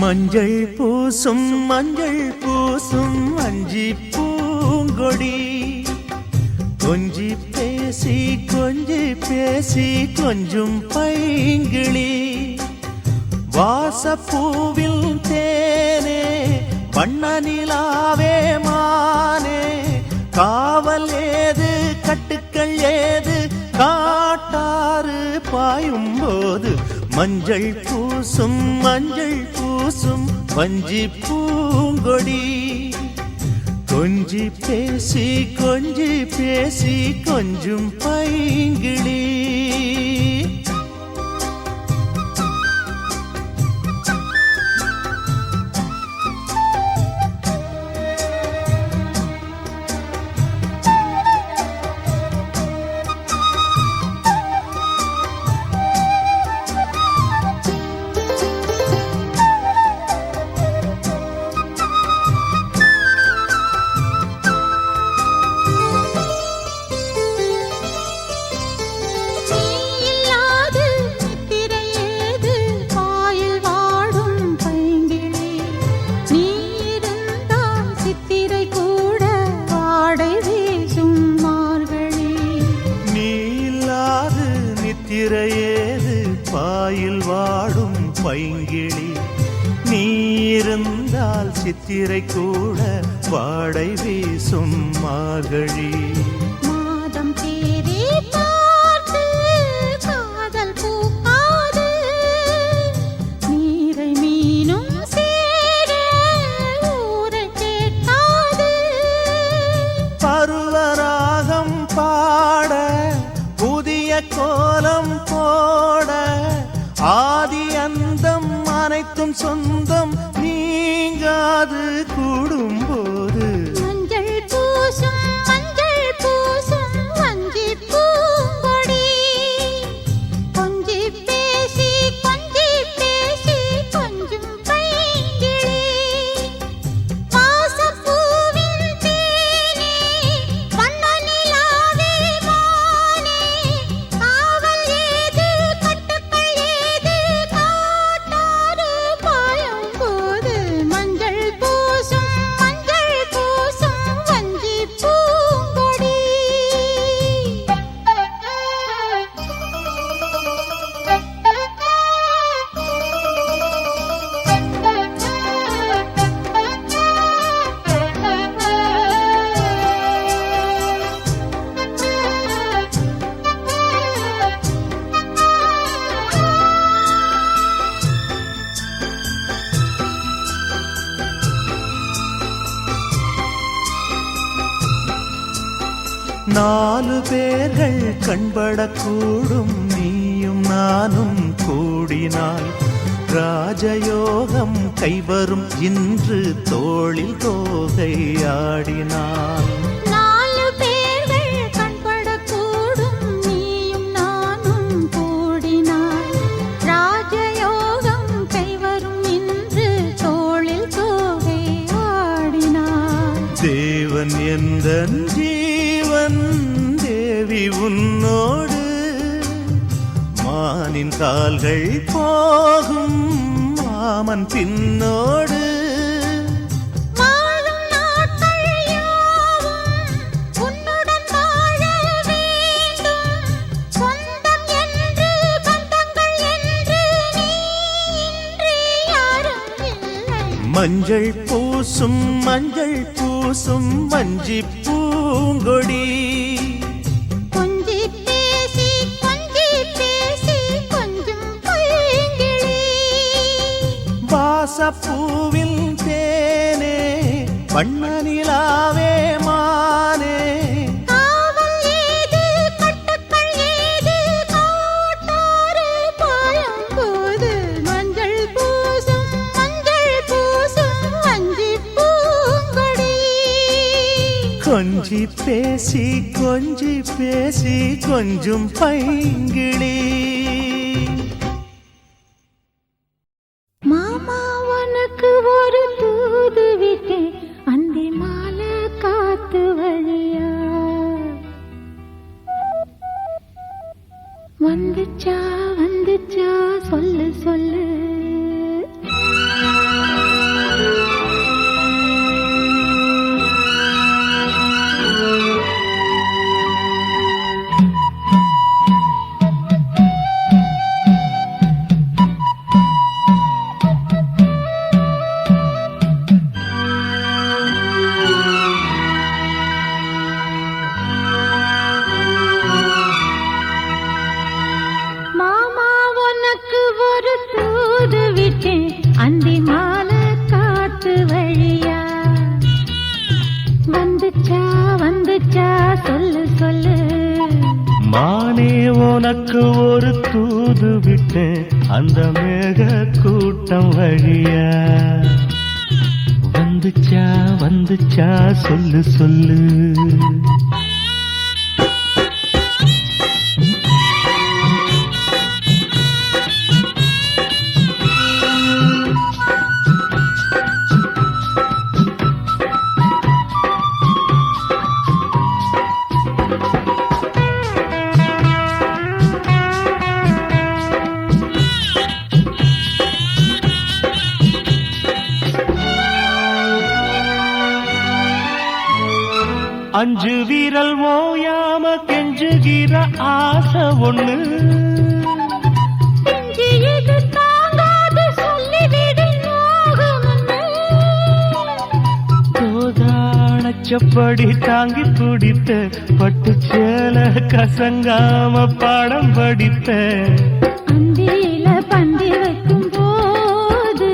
மஞ்சள் பூசும் அஞ்சி பூங்கொடி கொஞ்சி பேசி கொஞ்சும் பைங்கிளி வாசப்பூவில் தேனே வண்ண நிலாவே மானே காவல் ஏது கட்டுக்கள் ஏது காட்டாறு பாயும் போது மஞ்சள் பூசும் வஞ்சி பூங்கொடி கொஞ்சி பேசி கொஞ்சும் பைங்கிளி திரையேது பாயில் வாடும் பைங்கிளி நீ இருந்தால் சித்திரை கூட வாடை வீசும் மார்கழி மாதம் தேடி பார்த்து காதல் பூக்காது நீரை மீனும் சேர ஊரை கேட்டாது பருவராகம் பாட புதிய கோலம் போட ஆதி அந்தம் அனைத்தும் சொந்தம் நீங்காது கூடும்போது மஞ்சள் பூசும் வஞ்சி பூங்கொடி கொஞ்சி பேசி கொஞ்சும் பைங்கிளி வாசப்பூவின் தேனே வண்ண நிலாவே மானே காவல் ஏது கட்டுக்கள் ஏது காட்டாறு பாயும் போது மஞ்சள் பூசும் வஞ்சி பூங்கொடி நாலு பேர்கள் கண்படக்கூடும் நீயும் நானும் கூடினால் ராஜயோகம் கைவரும் இன்று தோளில் தோகை ஆடினாள் நாலு பேர்கள் கண்படக்கூடும் நீயும் நானும் கூடினாள் ராஜயோகம் கைவரும் இன்று தோளில் தோகை ஆடினாள் தேவன் எந்தன் ஜீவன் தேவி உன்னோடு மானின் கால்கள் போகும் மாமன் பின்னோடு வாழும் நாட்கள் யாவும் உன்னுடன் வாழ வேண்டும் சொந்தம் என்று பந்தங்கள் என்று நீ இன்றி யாரும் இல்லை மஞ்சள் பூசும் வஞ்சி பூங்கொடி கொஞ்சி பேசி கொஞ்சும் பைங்கிளி வாசப்பூவில் தேனே வண்ண நிலாவே மானே காவல் ஏது கட்டுக்கள் ஏது காட்டாறு பாயும் போது மஞ்சள் பூசும் வஞ்சி பூங்கொடி கொஞ்சி பேசி கொஞ்சும் பைங்கிளி மாமா உனக்கு ஒரு தூது விட்டேன் அந்தி மாலை காத்து வழியா வந்துச்சா சொல்லு உனக்கு ஒரு தூது விட்டேன் அந்த மேக கூட்டம் வழியா. வந்துச்சா வந்துச்சா சொல்லு சொல்லு. அஞ்சு வீரல் ஓயாம கெஞ்சுகிற ஆசை ஒண்ணு. கோதானச்சப்படி தாங்கி பிடித்த பட்டு சேல கசங்காம பாடம் படித்த. அந்தியில பந்தி வைக்கும் போது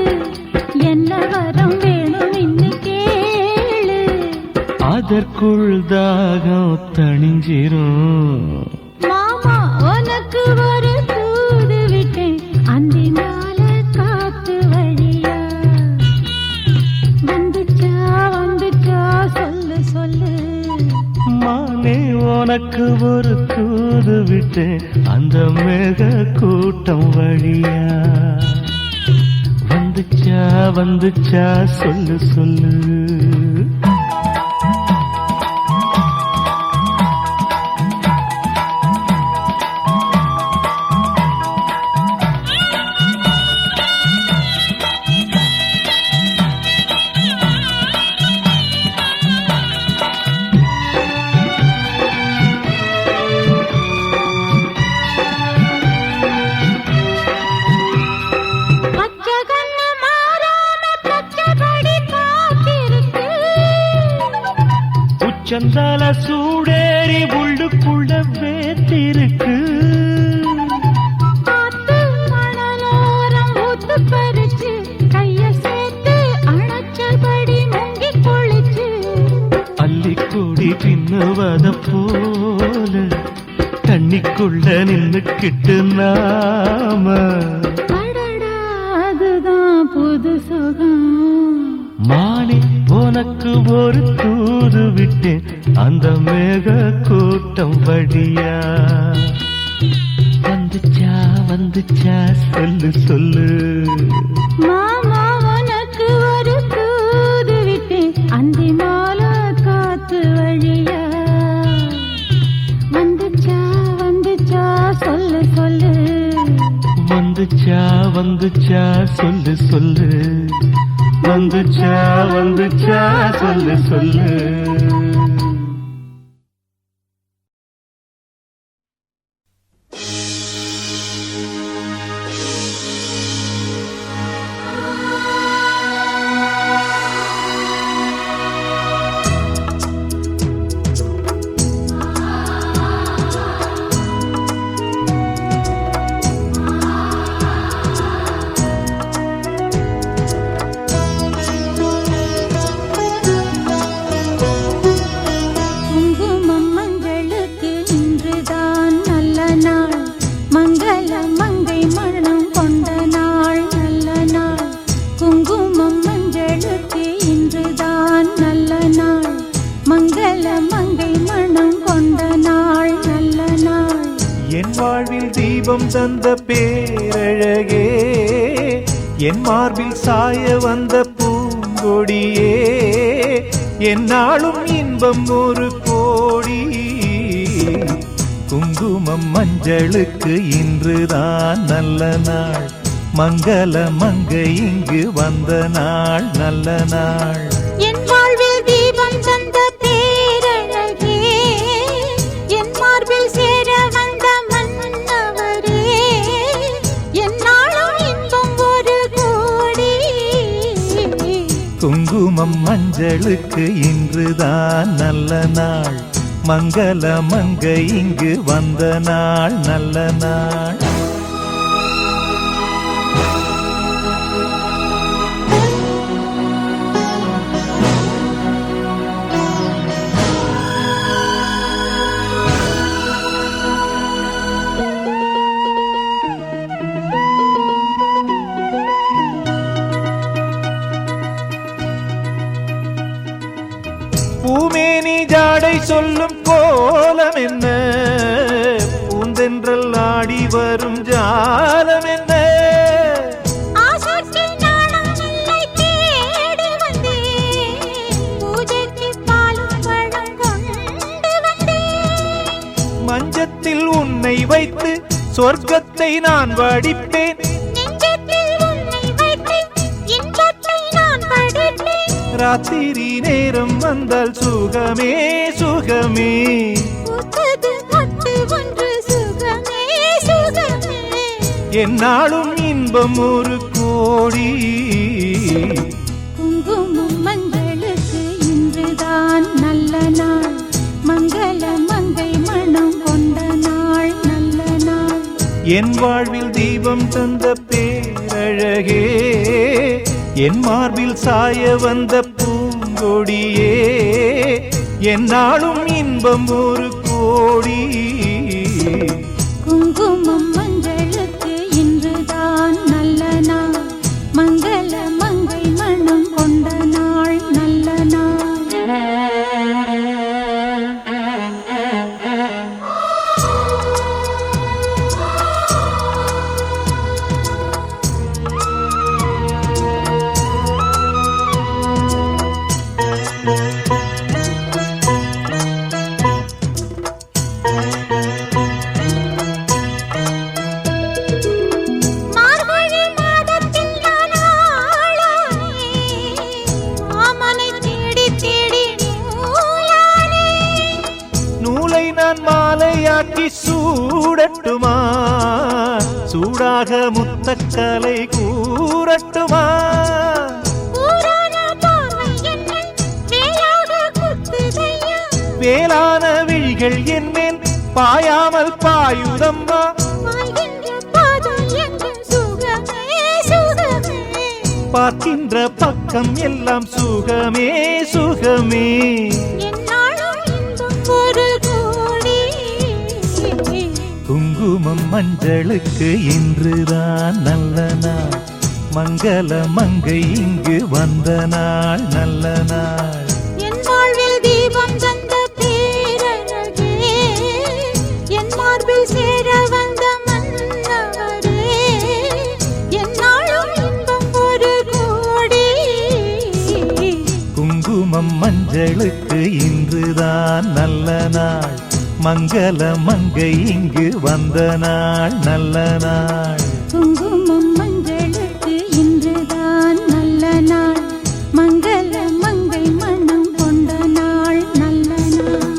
என்ன வரம் வேணும் இன்னைக்கு கேளு. அதற்குள் தாகம் தணிஞ்சிரும். மாமா உனக்கு ஒரு தூது விட்டேன் அந்தி மாலை காத்து வழியா. வந்துச்சா வந்துச்சா சொல்லு சொல்லு. மானே உனக்கு ஒரு தூது விட்டேன் அந்த மேக கூட்டம் வழியா. வந்துச்சா வந்துச்சா சொல்லு சொல்லு. சந்தால சூடேறி உள்ளுக்குள்ள வேத்திருக்கு. அள்ளிக்கூடி பின்னுவத போல தண்ணிக்குள்ள நின்னுக்கிட்டு நாம. அதுதான் புது சுகம். மானே உனக்கு ஒரு தூது விட்டேன் அந்த மேக கூட்டம் வழியா. வந்துச்சா வந்துச்சா சொல்லு சொல்லு. மாமா உனக்கு ஒரு தூது விட்டேன் அந்தி மாலை காத்து வழியா. வந்துச்சா வந்துச்சா சொல்லு சொல்லு. வந்துச்சா வந்துச்சா சொல்லு சொல்லு. வந்துச்சா வந்துச்சா சொல்லு சொல்லு. தீபம் தந்த பேரழகே, என் மார்பில் சாய வந்த பூங்கொடியே, என்னாலும் இன்பம் ஒரு கோடி. குங்குமம் மஞ்சளுக்கு இன்றுதான் நல்ல நாள், மங்கள மங்கை இங்கு வந்த நாள் நல்ல நாள். என் வாழ்வில் தீபம் தந்த பேரழகே, என் மார்பில் சேர வந்த மன்னவரே, என்னாலும் இன்பம் ஒரு கோடி. குங்குமம் மஞ்சளுக்கு இன்றுதான் நல்ல நாள், மங்கள மங்கை இங்கு வந்த நாள் நல்ல நாள். மஞ்சத்தில் உன்னை வைத்து சொர்க்கத்தை நான் வடிப்பேன். நெஞ்சத்தில் உன்னை வைத்து இன்பத்தை நான் படைப்பேன். ராத்திரி நேரம் வந்தால் சுகமே சுகமே. பூத்தது மொட்டு ஒன்று சுகமே சுகமே. என்னாலும் இன்பம் ஒரு கோடி. குங்குமம் மஞ்சளுக்கு இன்றுதான் நல்ல நாள். மங்கள மங்கை மனம் கொண்ட நாள் நல்ல நாள். என் வாழ்வில் தீபம் தந்த பேரழகே, என் மார்பில் சாய வந்த பூங்கொடியே, என்னாலும் இன்பம் ஒரு கோடி. குங்குமம் மஞ்சளுக்கு இன்றுதான் நல்ல நாள். மங்கள மங்கை மனம் கொண்ட நாள் நல்ல நாள். மாலையாக்கி சூடட்டுமா, சூடாக முத்தக்கலை கூறட்டுமா. வேளான விழிகள் என்மேல் பாயாமல் பாயுதம்மா. பார்க்கின்ற பக்கம் எல்லாம் சுகமே சுகமே. குங்குமம் மஞ்சளுக்கு இன்றுதான் நல்ல நாள். மங்கள மங்கை இங்கு வந்த நாள் நல்ல நாள். என் வாழ்வில் தீபம் தந்த பேரழகே, என் மார்பில் சேர வந்த மன்னவரே, என்னாலும் இன்பம் ஒரு கோடி. குங்குமம் மஞ்சளுக்கு இன்றுதான் நல்ல நாள். மங்கள மங்கை இங்கு வந்த நாள் நல்ல நாள். குங்குமம் மஞ்சளுக்கு இன்றுதான் நல்ல நாள். மங்கள மங்கை மனம் கொண்ட நாள் நல்ல நாள்.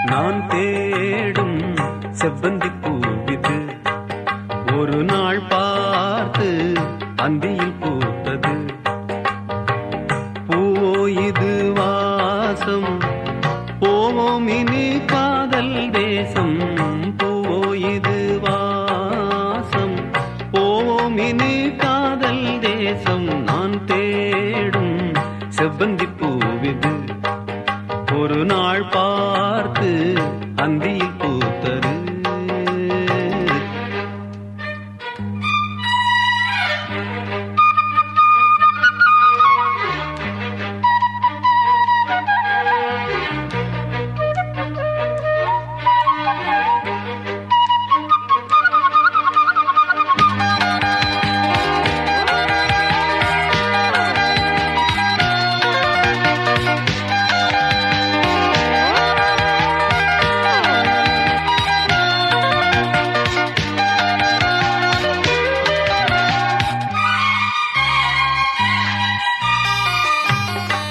நான் தேடும் செவ்வந்தி பூவிது ஒரு நாள் பார்த்து அந்தியில் பூத்தது. பூவோ இது வாசம், போவோம் இனி காதல் தேசம். பூவோ இது வாசம், போவோம் இனி காதல் தேசம். நான் தேடும் செவ்வந்தி பூவிது ஒரு நாள் பார்த்து அந்தியில் பூத்தது.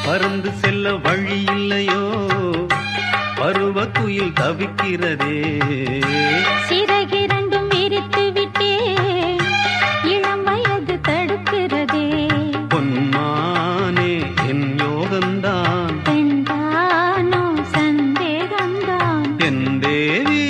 பறந்து செல்ல வழி இல்லையோ, பருவக்குயில் தவிக்கிறதே. சிறகிரண்டும் விரித்து விட்டே, இளம் வயது தடுக்கிறதே. பொன்மானே என் யோகந்தான், பெண்தானோ சந்தேகந்தான். என் தேவி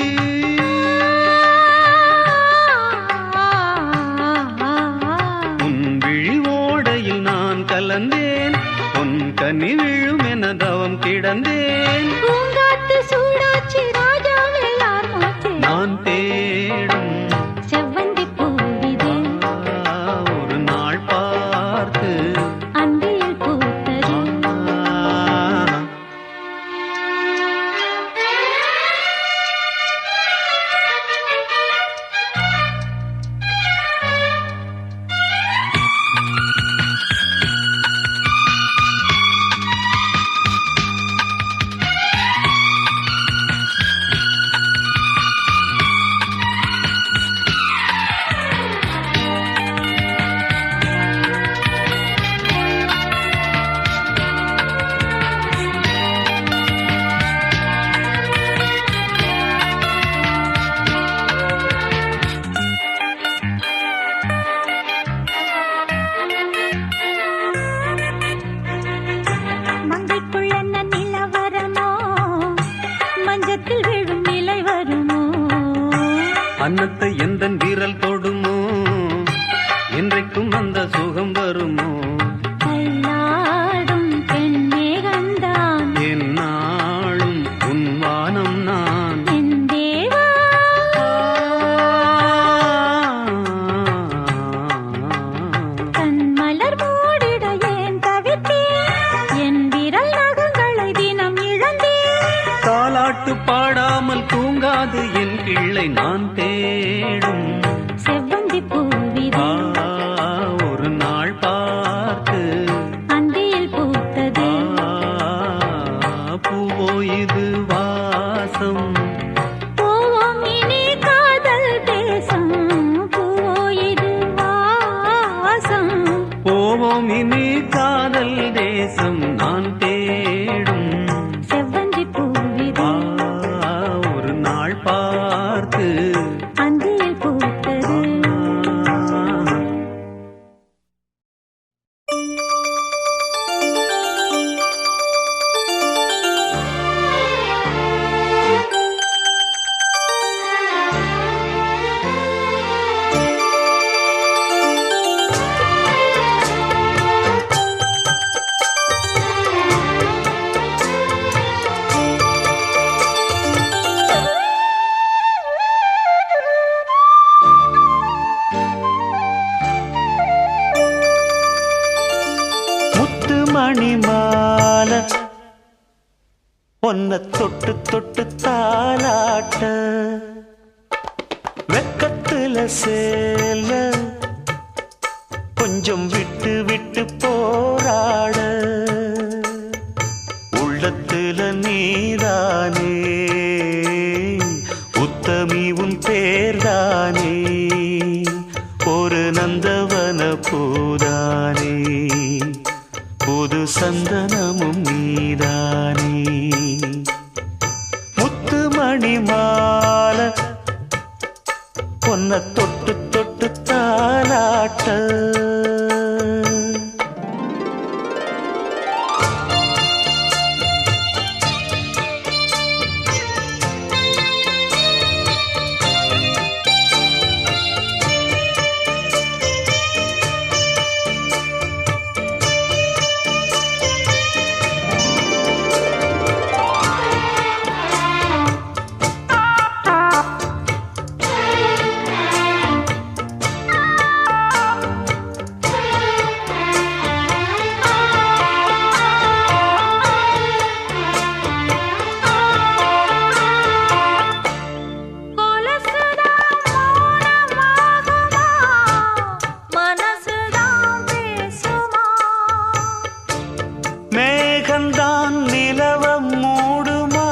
அன்னத்தை எந்தன் வீரல் தொடுமோ என்றைக்கும் அந்த சுகம் வருமோ கல்லாடும் பெண்மேகந்தான் என்னாலும் உன் வானம் நான் என் தேவா கண் மலர் மூடிட ஏன் தவித்தேன் என் விரல் நகங்களை தினம் இழந்தேன் தாலாட்டு பாடாமல் தூங்காது என் பிள்ளை நான் தேடும் செவ்வந்தி பூவிதே ஒரு நாள் பார்த்து அந்தியில் பூத்தது பூவோ இது வாசம் பூவோம் இனி காதல் தேசம் பூவோ இது வாசம் போவோம் இனி காதல் தேசம் நான் தேடும் செவ்வந்தி பூவிதே ஒரு நாள் பார்த்து அந்தியில் பூத்தது முத்து மணி மாலை பொன்ன தொட்டு தொட்டு தாலாட்ட வெக்கத்துல சேல கொஞ்சம் விட்டு விட்டு போராட உள்ளத்துல நீதானே உத்தமி உன் பேர்தானே ஒரு நந்தவன பூதானே புது சந்தனமும் நீதானே முத்து மணி மாலை பொன்ன தொட்டு தொட்டு தாலாட்ட மேகந்தான் நிலவ மூடுமா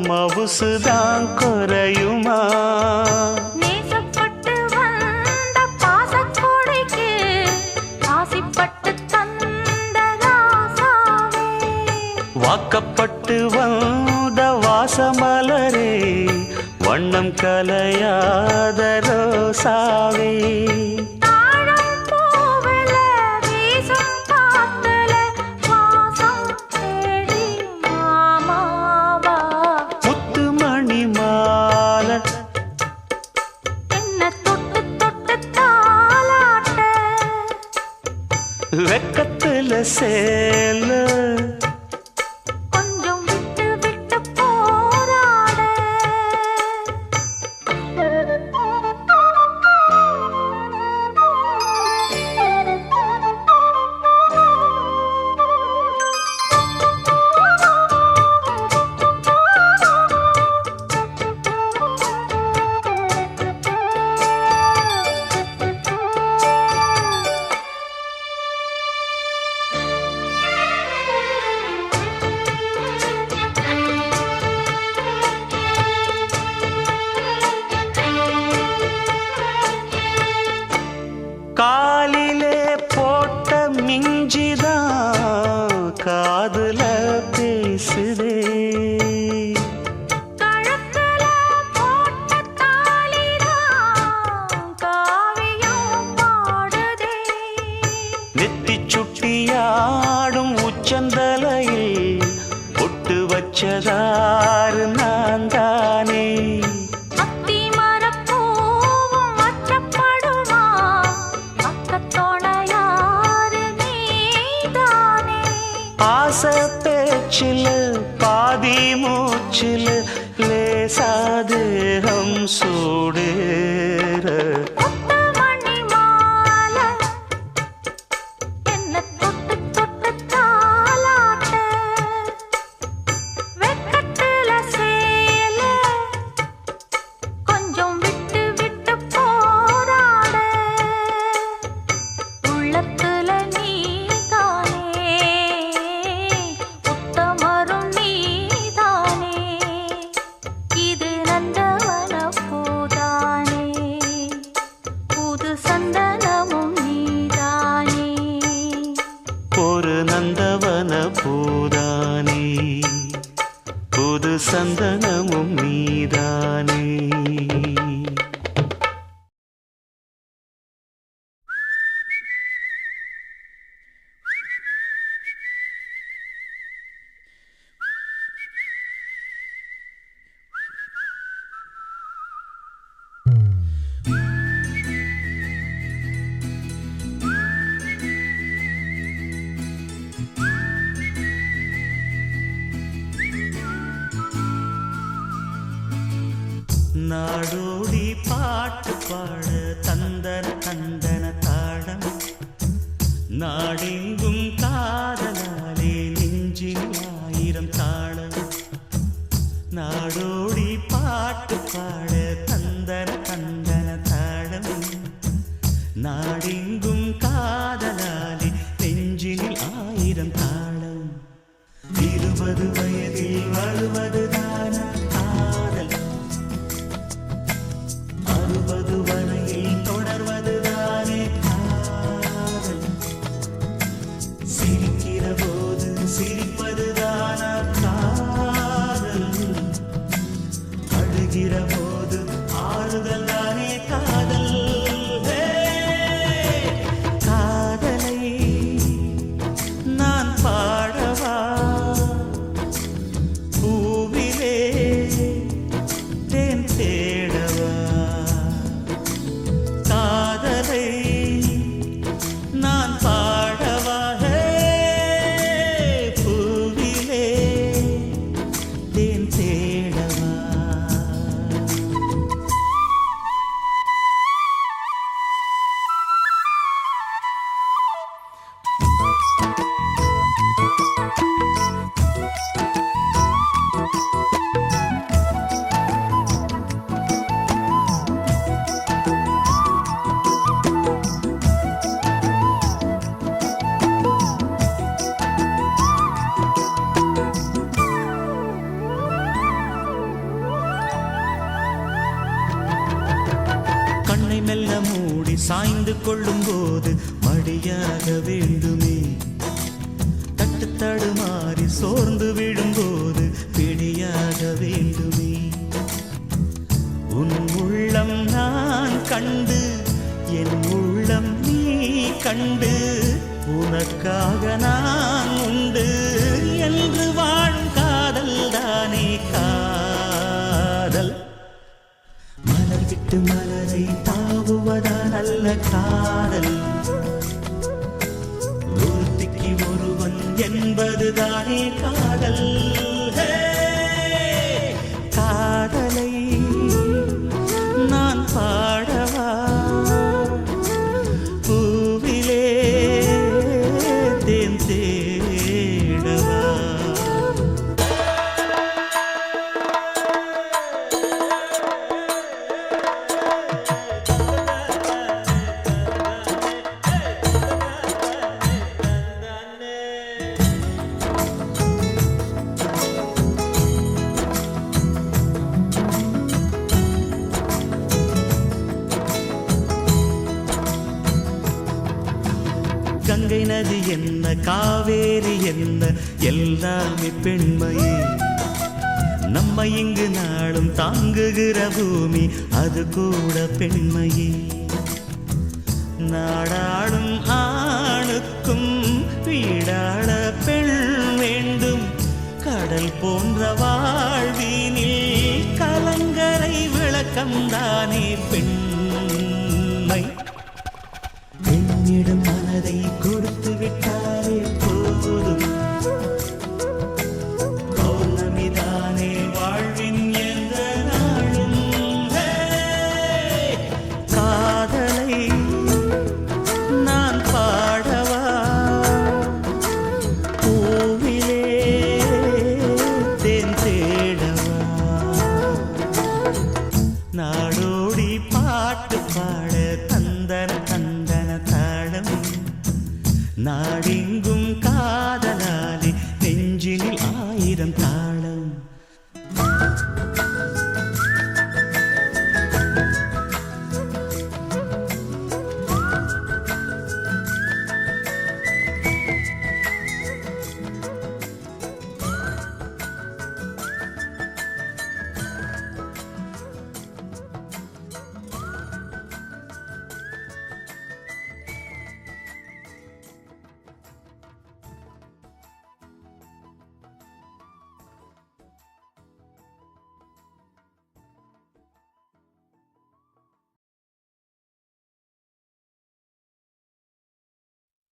மவுசுதான் குறையுமா நேசப்பட்டு வந்த பாசக்கோடைக்கு ஆசிப்பட்டு தந்த ராசாவே வாக்கப்பட்டு வந்த வாசமலரே வண்ணம் கலையாத ரோசாவே தாழம் பூவுல வீசும் காத்துல வாசம் தேடி மாமாவா முத்து மணி மாலை என்ன தொட்டு தொட்டு தாலாட்ட வெக்கத்துல சேல கொஞ்சம் விட்டு விட்டு போராட தேகம் சூடேற முத்து மணி மாலை என்ன தொட்டு தொட்டு தாலாட்ட வெக்கத்துல சேல கொஞ்சம் விட்டு விட்டு போராட உள்ளத்துல நீதானே உத்தமரும் நீதானே இது நந்தவன பூதானே புது சந்தனமும் நீதானே ஒரு நந்தவன பூதானே புது சந்தனமும் நீதானே. நாடோடி பாட்டு பாட தந்தன தந்தன தாளம் நாடெங்கும் காதலாலே நெஞ்சில் ஆயிரம் தாளம். நாடோடி பாட்டு பாட தந்தன தந்தன தாளம் நாடெங்கும் காதலாலே நெஞ்சில் ஆயிரம் தாளம். 20 வயதில் வருவதுதான காதல் 60 வரையில் தொடர்வதுதானே காதல். சிரிக்கிற போது சிரிப்பதுதான காதல் அழுகிற போது ஆறுதல் தானே காதல். காதலை நான் பாடவா பூவிலே தேன் தேடவா. காதலை நான் பாடவா பூவிலே தேன் தேடவா. கண்ணை மெல்ல மூடி சாய்ந்து கொள்ளும் போது மடியாக வேண்டுமே. தட்டு தடுமாறி சோர்ந்து விடும்போது பிடியாக வேண்டுமே. உன் உள்ளம் நான் கண்டு என் உள்ளம் நீ கண்டு உனக்காக நான் உண்டு என்று வாழும் காதல் தானே காதல். மலர் விட்டு மலரை தாவுவதா நல்ல காதல். ஒருத்திக்கு ஒருவன் என்பதுதானே காதல். காதலை நான் பாடவா பூவிலே தேன் தேடவா. கங்கை நதி என்ன காவேரி என்ன எல்லாமே பெண்மையே. நம்ம இங்கு நாளும் தாங்குகிற பூமி அது கூட பெண்மையே. நாடாளும் ஆணுக்கும் வீடாள பெண் வேண்டும். கடல் போன்ற வாழ்வினில் கலங்கரை விளக்கம்தானே பெண்மை. பெண்ணிடம் மனதை கொடுத்து விட்டாலே போதும். பௌர்ணமிதானே வாழ்வின் எந்த நாள் பாட்டு பாட தந்தன தந்தன தாளம் நாடெங்கும் காதலாலே நெஞ்சினில் ஆயிரம் தாளம்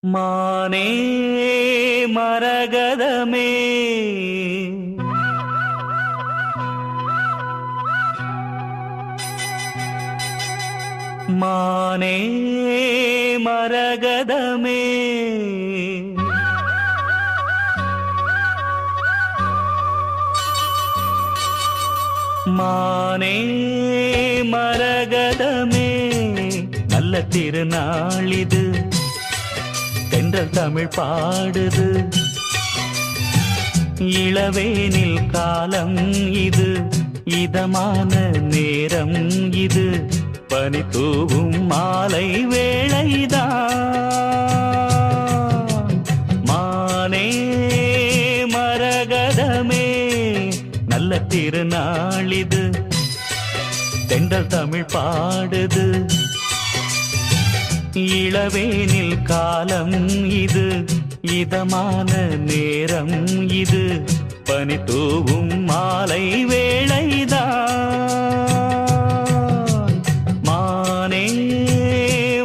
மானே மரகதமே மானே மரகதமே மானே மரகதமே நல்ல திருநாளிது தென்றல் தமிழ் பாடுது இளவேனில் காலம் இது இதமான நேரம் இது பனி தூவும் மாலை வேளைதான் மானே மரகதமே நல்ல திருநாளிது தென்றல் தமிழ் பாடுது இளவேனில் காலம் இது இதமான நேரம் இது பனி தூவும் மாலை வேளைதான் மானே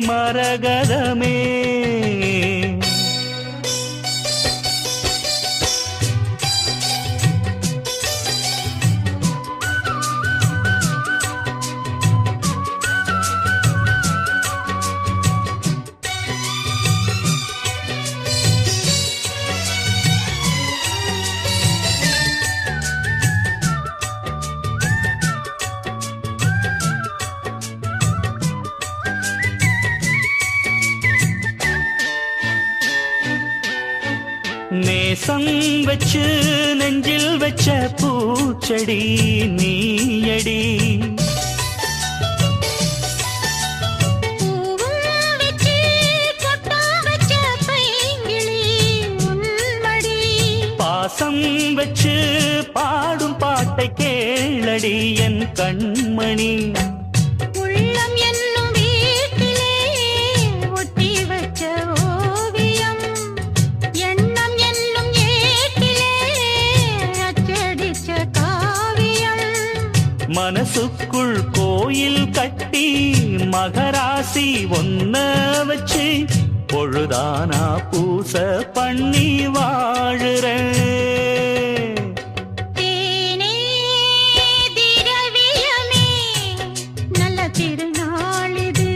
மரகதமே நேசம் வச்சு நெஞ்சில் வச்ச பூச்செடி நீயடி பாசம் வச்சு பாடும் பாட்டை கேளடி என் கண்மணி மனசுக்குள் கோயில் கட்டி மகராசி ஒன்ன வச்சு பொழுதானா பூச பண்ணி வாழுற நல்ல திருநாளிது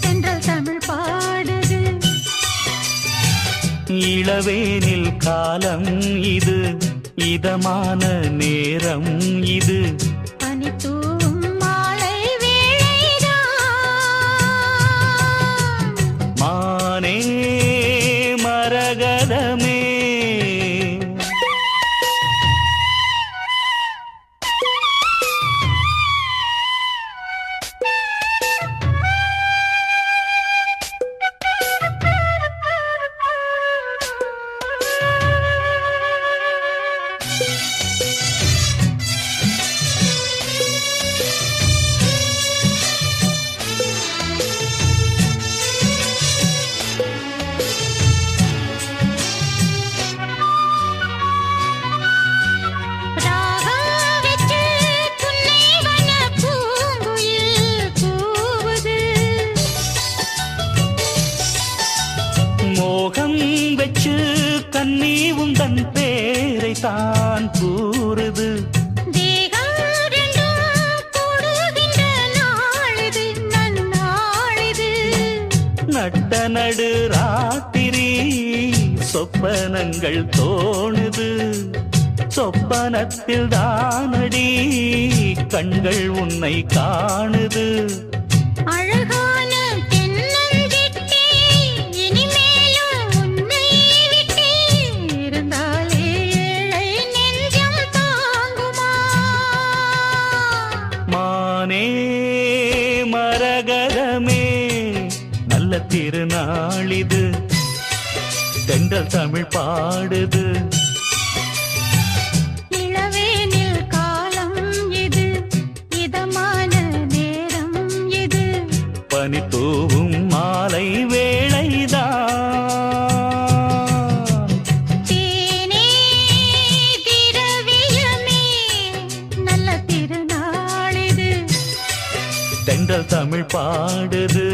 தென்றல் தமிழ் பாடுது இளவேனில் காலம் இது இதமான நேரம் இது பனி தூவும் மாலை வேளைதான் மானே மரகதமே மோகம் வச்சு கண்ணி உந்தன் பேரை தான் கூறுது நட்ட நடு ராத்திரி சொப்பனங்கள் தோணுது சொப்பனத்தில் தானடி கண்கள் உன்னை காணுது. அழகான தென்னஞ்சிட்டே, இனிமேலும் உன்னை விட்டே இருந்தாலே ஏழை நெஞ்சம் தாங்குமா? மானே மரகதமே நல்ல திருநாளிது, தென்றல் தமிழ் பாடுது. இளவேனில் காலம் இது, இதமான நேரம் இது. பனி தூவும் மாலை வேளைதான். தேனே திரவியமே நல்ல திருநாளிது, தென்றல் தமிழ் பாடுது.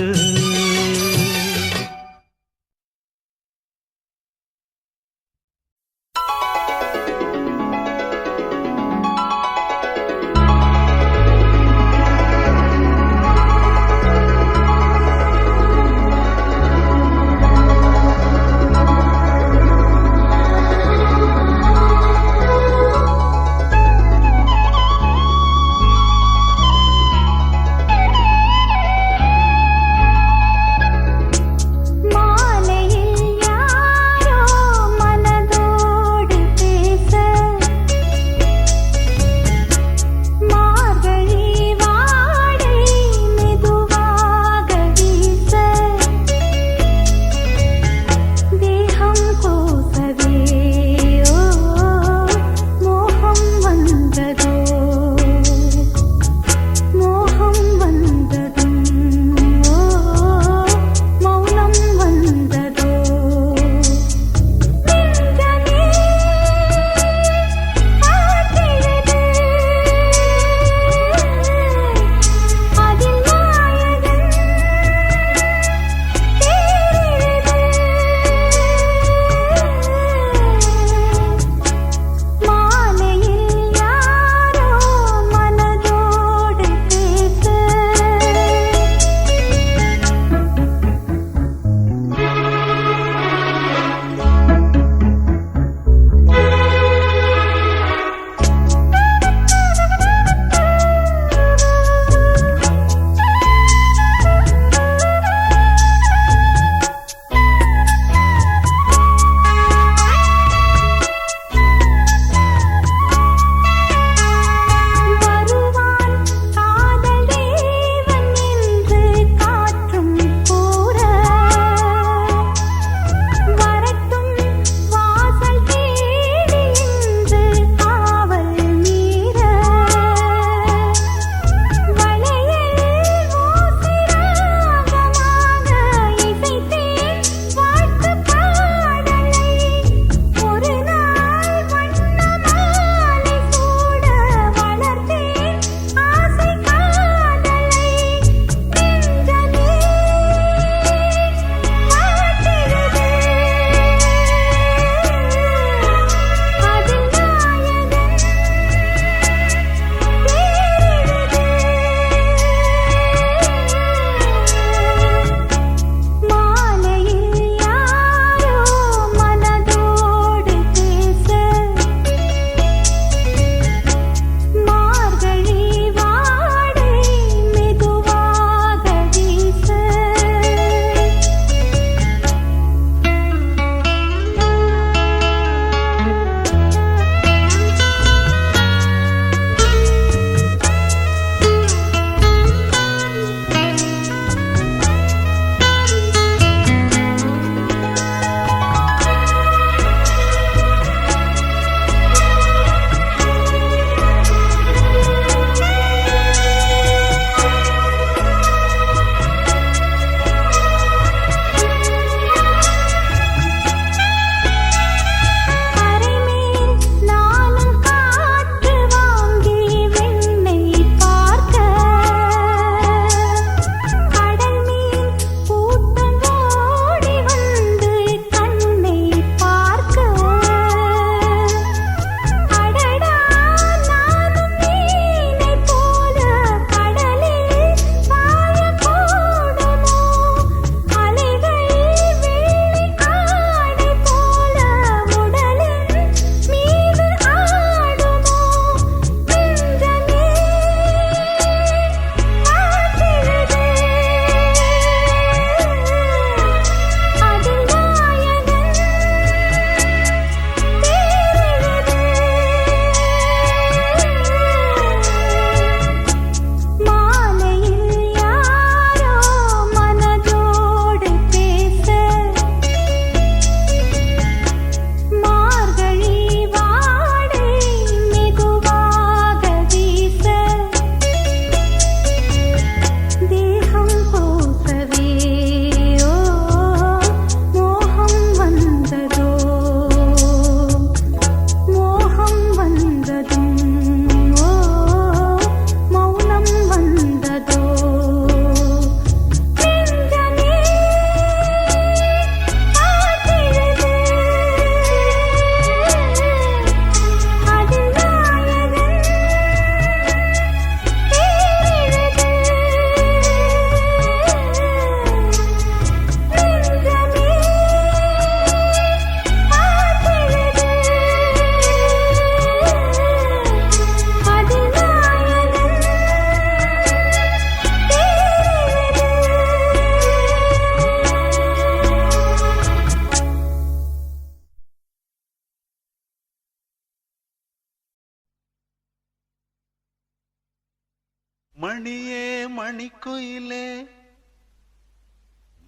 மணியே மணிக்குயிலே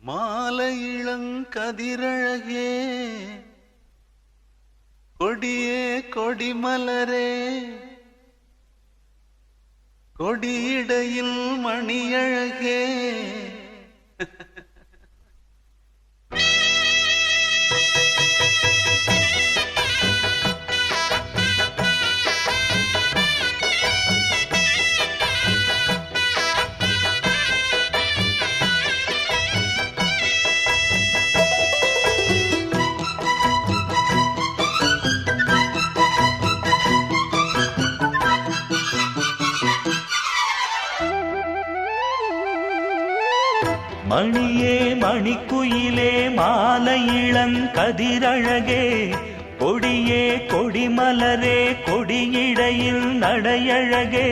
மாலை இளங்கதிரழகே கொடியே கொடிமலரே கொடியிடையில் மணியழகே மணியே மணிக்குயிலே மாலை இளங்கதிரழகே கொடியே கொடிமலரே கொடியிடையில் நடையழகே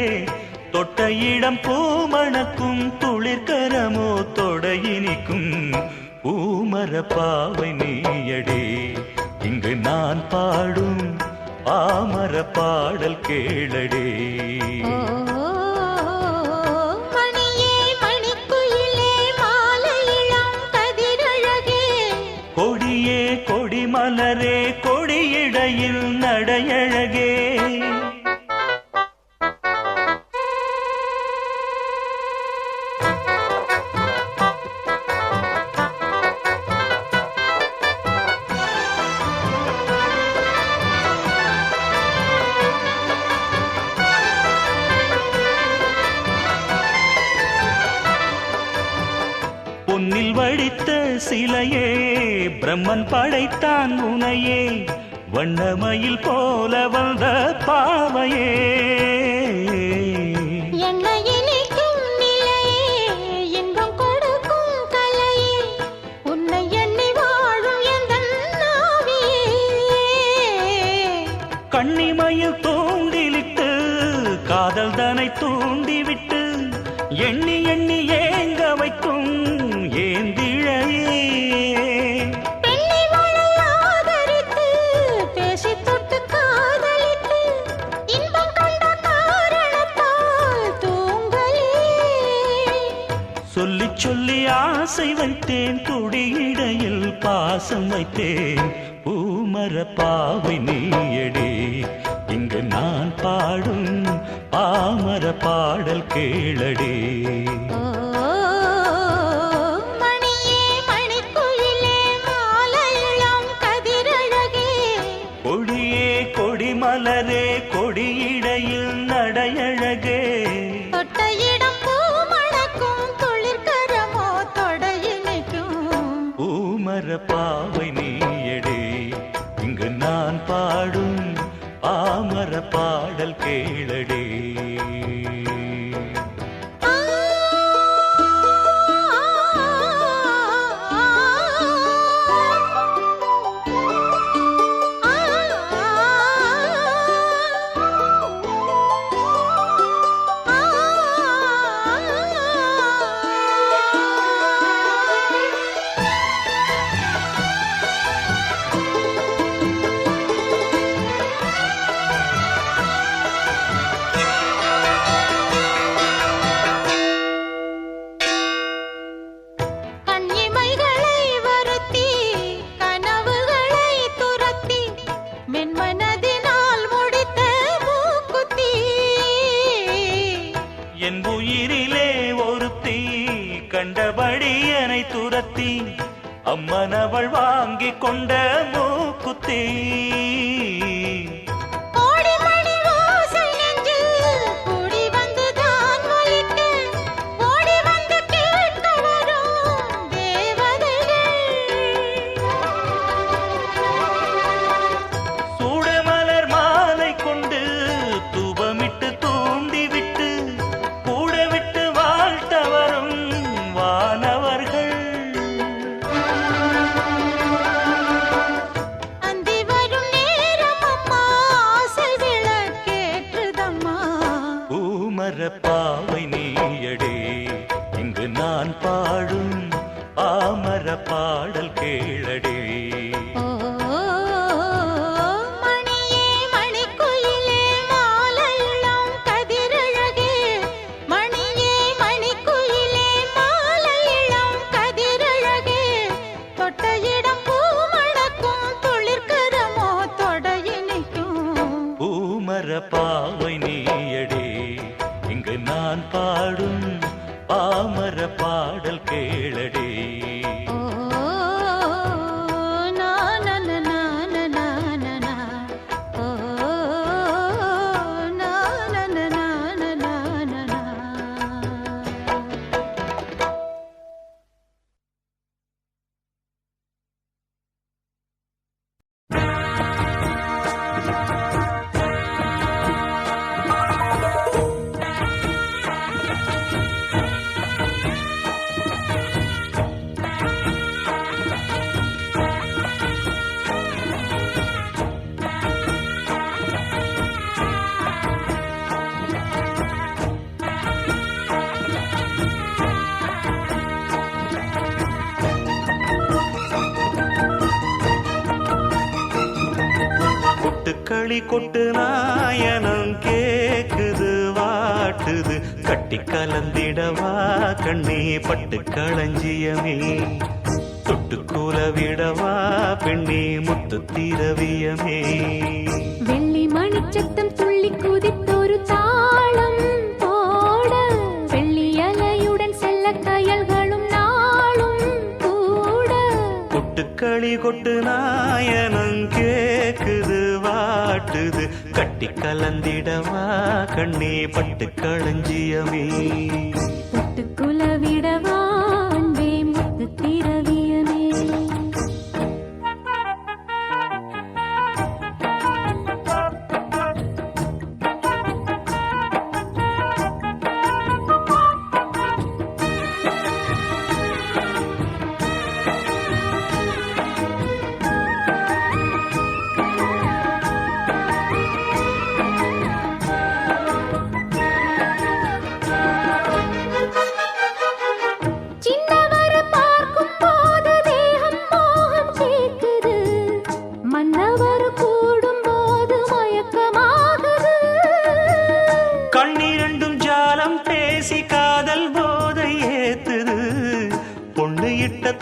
தொட்ட இடம் பூமணக்கும் துளிர்கரமோ தொடையினிக்கும் பூமர பாவை நீயடே இங்கு நான் பாடும் பாமர பாடல் கேளடே. கொடியே கொடிமலரே கொடியிடையில் நடையழகே பொன்னில் வடித்த சிலையே பிரம்மன் படைத்தான் உனையே வண்ணமயில் போல வந்த பாவையே கண்ணிமயில் தூண்டிலிட்டு காதல் தனை தூண்டிவிட்டு எண்ணி எண்ணி ஏங்க வைக்கும் ஏந்திழையே சொல்லி சொல்லி ஆசை வைத்தேன் துடியிடையில் பாசம் வைத்தேன் பூமர பாவை நீயடே இங்கு நான் பாடும் பாமர பாடல் கேளடே. கொடியே கொடிமலரே கொடியிடையில் நடையழகே பூமர பாவை நீயடே இங்கு நான் பாடும் பாமர பாடல் கேளடே. என் உயிரிலே ஒருத்தி கண்டபடி என்னை துரத்தி அம்மனவள் வாங்கி கொண்ட மூக்குத்தி சூடமலர் மாலை கொண்டு தூபமிட்டு தூண்டிவிட்டு கூட விட்டு வாழ்த்த வரும் வானவர்கள் பூமர பாவை நீயடே இங்கு நான் பாடும் பாமர பாடல் கேளடே. மணியே பாடும் பாமர பாடல் கேளடி. கொட்டுக்களி கொட்டு நாயனம் கேக்குது வாட்டுது கட்டி கலந்திடவா கண்ணே பட்டு களஞ்சியமே தொட்டுக்கூல விடவா பெண்ணே முத்து திரவியமே. வெள்ளி மணிச்சத்தம் துள்ளி குதித்தொரு தாளம் போட வெள்ளி அலையுடன் செல்ல கயல்களும் நாளும் கூட. கொட்டுக்களி கொட்டு நாயனம் கேக்குது வாட்டுது கட்டி கலந்திடவா கண்ணே பட்டு களஞ்சியமே தொட்டுக்குல விடவா அன்பே முத்து திரவியமே.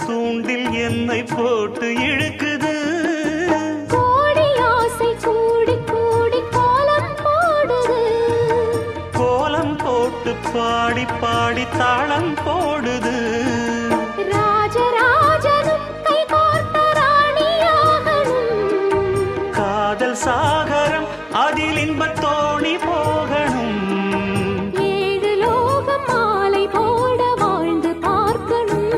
தூண்டில் என்னை போட்டு இழுக்குது. கோடி ஆசை கூடி கூடி கோலம் போடுது. கோலம் போட்டு பாடி பாடி தாளம் போடுது. ராஜராஜனும் கை கோர்த்த ராணியாகணும். காதல் சாகரம் அதில் இன்பத் தோணி போகணும். ஏழு லோகம் மாலை போட வாழ்ந்து பார்க்கணும்.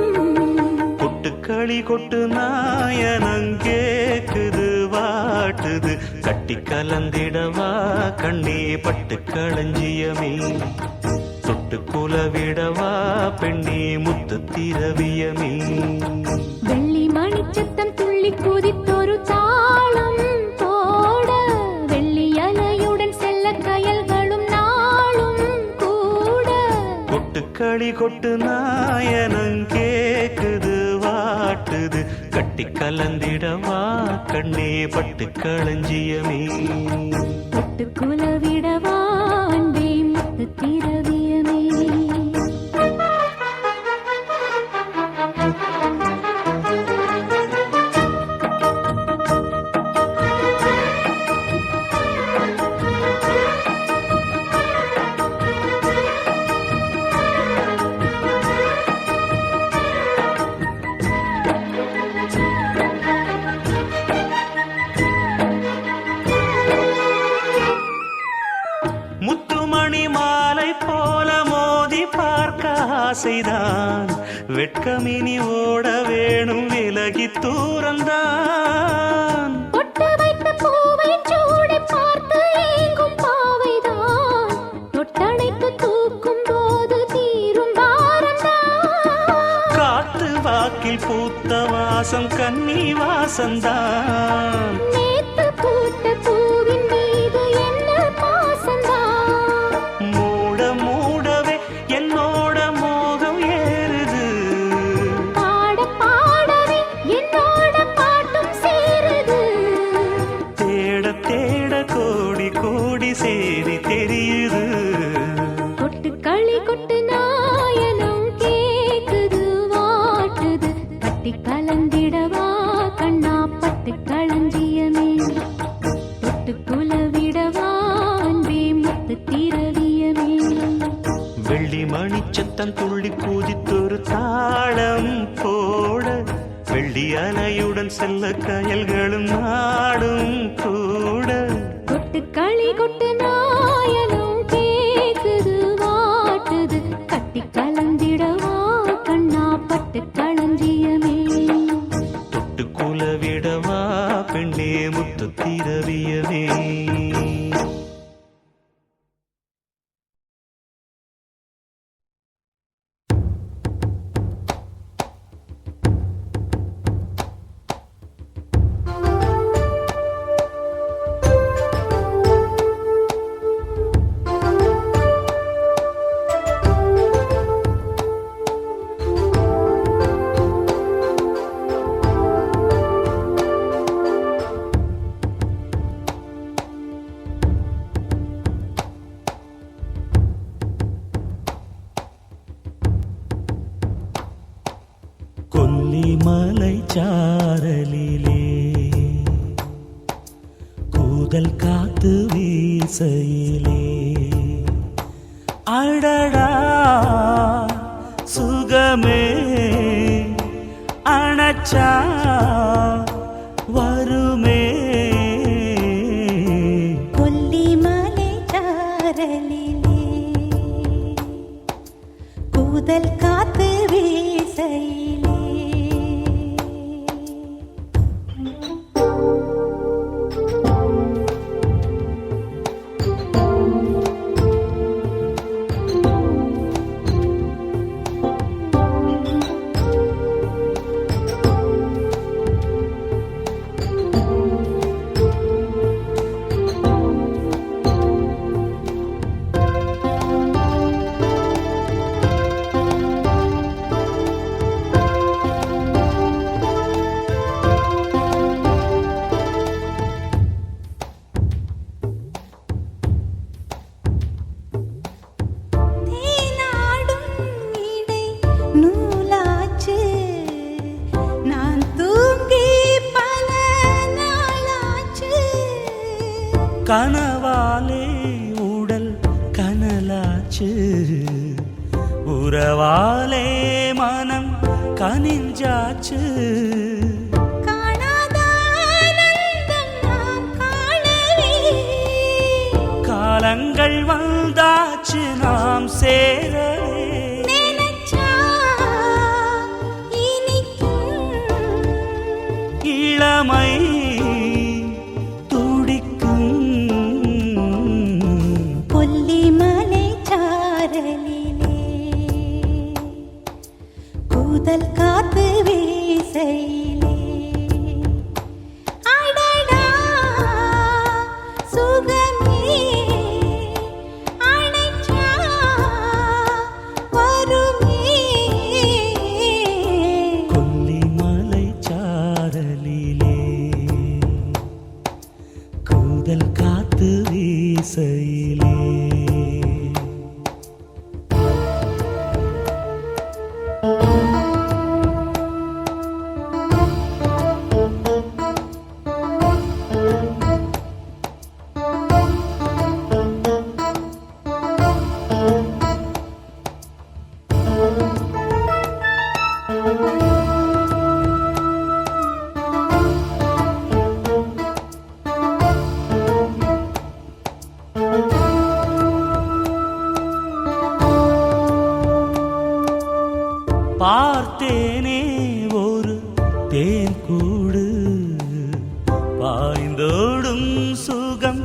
கொட்டுக்களி கொட்டு நாயனம் கேக்குது வாட்டுது கட்டி கலந்திடவா கண்ணே பட்டு களஞ்சியமே தொட்டு குலவிடவா பெண்ணே முத்து திரவியமே. வெள்ளி மணிச்சத்தம் துள்ளி குதித்தொரு தாளம் போட வெள்ளி அலையுடன் செல்ல கயல்களும் நாளும் கூட. கொட்டுக்களி கொட்டு நாயனம் கேக்குது வாட்டுது கட்டி கலந்திடவா கண்ணே பட்டு களஞ்சியமே தொட்டு குலவிடவா அன்பே முத்து திரவியமே. முத்துமணி மாலை போல மோதி பார்க்க ஆசைதான் வெட்கமினி ஓட வேணும் விலகி தூரந்தான். பொட்டு வைத்த பூவை சூடி பார்த்து ஏங்கும் பாவைதான் தொட்டணைத்து தூக்கும் போது தீரும் பாரந்தான். காத்து வாக்கில் பூத்த வாசம் கன்னி வாசந்தான். நேத்து பூத்த பூவின் மீது என்ன பாசந்தான். மூட மூடவே என்னோட மோகம் ஏறுது. பாட பாடவே என்னோட பாட்டும் சேருது. தேட தேட கோடி கோடி சேரி தெரியுது. கொட்டுக்களி கொட்டு நாயனம் கேக்குது வாட்டுது கட்டி கலந்திடவா கண்ணா பட்டு களஞ்சியமே தொட்டு குலவிடவா அன்பே முத்து திரவியமே. வெள்ளி மணிச்சத்தம் துள்ளி குதித்தொரு தாளம் போட வெள்ளி அலையுடன் செல்ல கயல்களும் நாடும் கூட கொட்டுக்களி கொட்டு நாயனும் கேக்குது வாட்டுது கட்டி கலந்திடவா கண்ணா பட்டு களஞ்சியமே தொட்டு குலவிடவா பெண்ணே முத்து திரவியமே கொல்லிமலை சாரலிலே கூதல் காத்து வீசையிலே அடடா சுகமே அணச்சா வருமே கொல்லிமலை சாரலிலே கூதல் காத்து வீசையிலே கனவாலே உடல் கனலாச்சு உறவாலே மனம் கனிஞ்சாச்சு காலங்கள் வந்தாச்சு நாம் சேரவே இளமை கூதல் காத்து வீசையிலே அடடா சுகமே அணைச்சா வருமே கொல்லிமலை சாரலிலே கூதல் காத்து வீசையிலே பார்த்தேனே ஒரு தேன் கூடு பாய்ந்தோடும் சுகம்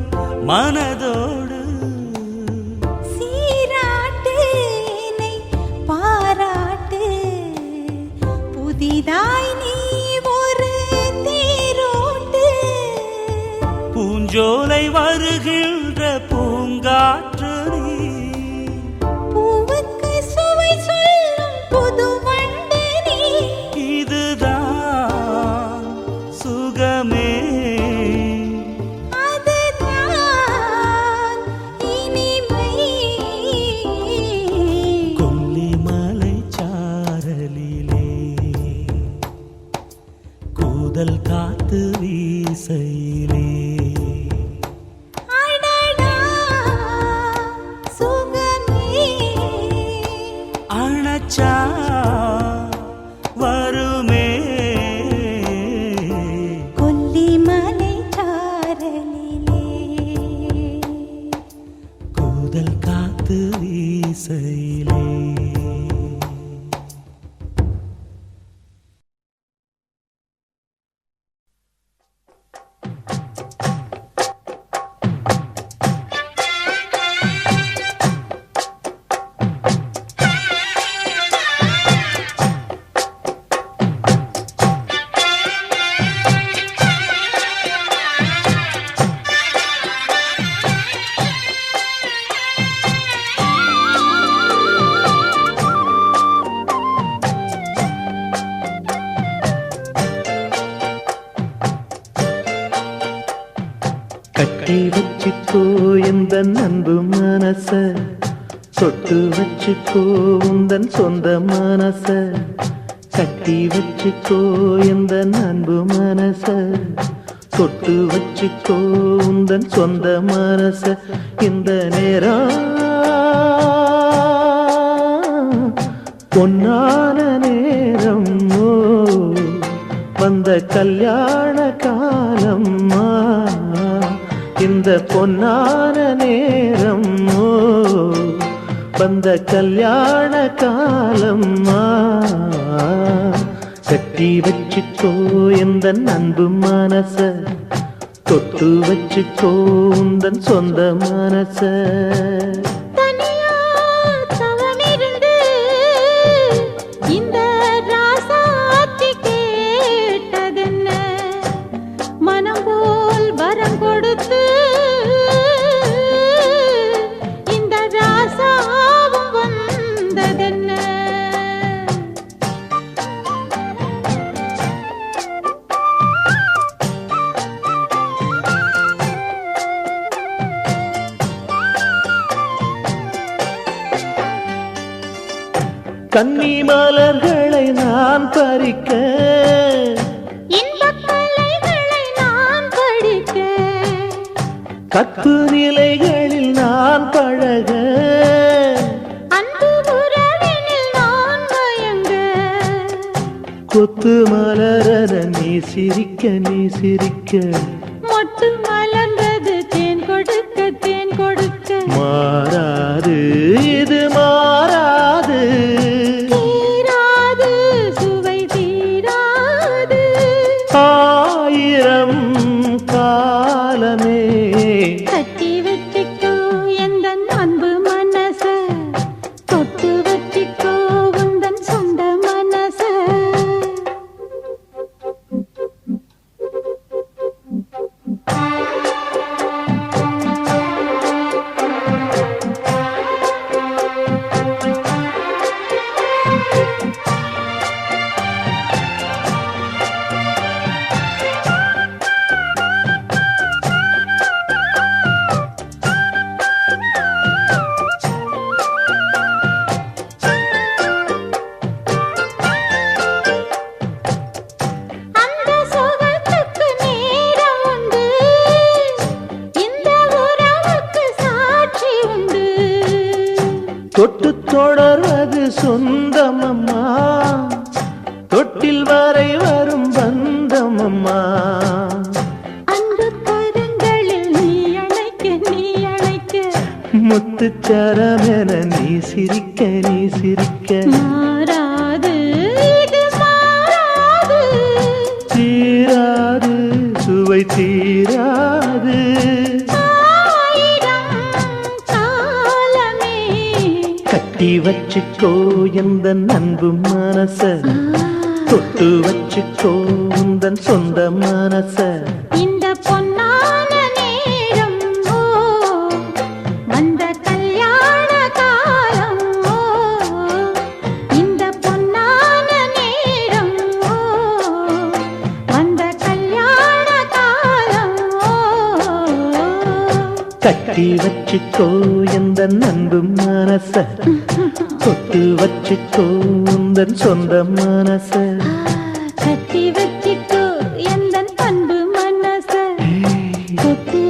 மனதோடு சீராட்டு என்னை பாராட்டு புதிதாய் நீ ஒரு தேரோட்டு பூஞ்சோலை வருகின்ற பூங்காற்று நீ பூவுக்கு சுவை சொல்லும் புது வண்டு நீ இதுதான் சுகமே அதுதான் இனிமை கொல்லிமலை சாரலிலே கூதல் காத்து வீசையிலே அடடா மச்சான் வருமே கொல்லிமலை சாரலிலே கூதல் காத்து வீசையிலே கட்டி வச்சுக்கோ இந்த அன்பு மனச தொட்டு வச்சுக்கோ உந்தன் சொந்த மனச கட்டி வச்சுக்கோ இந்த அன்பு மனச தொட்டு வச்சுக்கோ உந்தன் சொந்த மனச இந்த நேரம் பொன்னான நேரம் வந்த கல்யாண காலம்மா இந்த பொன்னான நேரம் வந்த கல்யாண காலம்மா கட்டி வச்சுக்கோ இந்த அன்பு மனச தொட்டு வச்சுக்கோ உந்தன் சொந்த மனச தனியா தவமிருந்து இந்த ராசாத்தி கேட்டதென்ன மனம் போல் வரம் கொடுத்து இந்த ராசாவும் வந்ததென்ன கன்னி மலர்களை நான் பறிக்க இன்பக் கலைகளை நான் படிக்க கற்பு நிலைகளில் நான் பழக அன்பு உறவினில் நான் மயங்க கொத்து மலரத நீ சிரிக்க நீ சிரிக்க மொட்டு மலர்ந்தது தேன் கொடுக்க தேன் கொடுக்க மாறாது இது மாறாது தீராது சுவை தீராது ஆயிரம் காலமே கட்டி வச்சுக்கோ எந்த அன்பு மனச தொட்டு வச்சுக்கோ உந்தன் சொந்த மனச அந்த சுகத்துக்கு நேரம் உண்டு இந்த உறவுக்கு சாட்சி உண்டு தொட்டு தொடர்வது சொந்தமம்மா தொட்டில் வரை வரும் பந்தமம்மா அன்பு கரங்களில் நீ அழைக்க முத்துச்சரமென நீ சிரிக்க நீ சிரிக்க மாறாது இது மாறாது தீராது சுவை தீராது ஆயிரம் காலமே கட்டி வச்சுக்கோ இந்த அன்பு மனச தொட்டு வச்சுக்கோ உந்தன் சொந்த மனச இந்த பொன்னான நேரம் வந்த கல்யாண காலம் இந்த பொன்னான நேரம் வந்த கல்யாண காலம் கட்டி வச்சுக்கோ இந்த அன்பு மனச தொட்டு வச்சுக்கோ உந்தன் சொந்த மனச கட்டி வச்சிக்கோ எந்த அன்பு மனச தொட்டு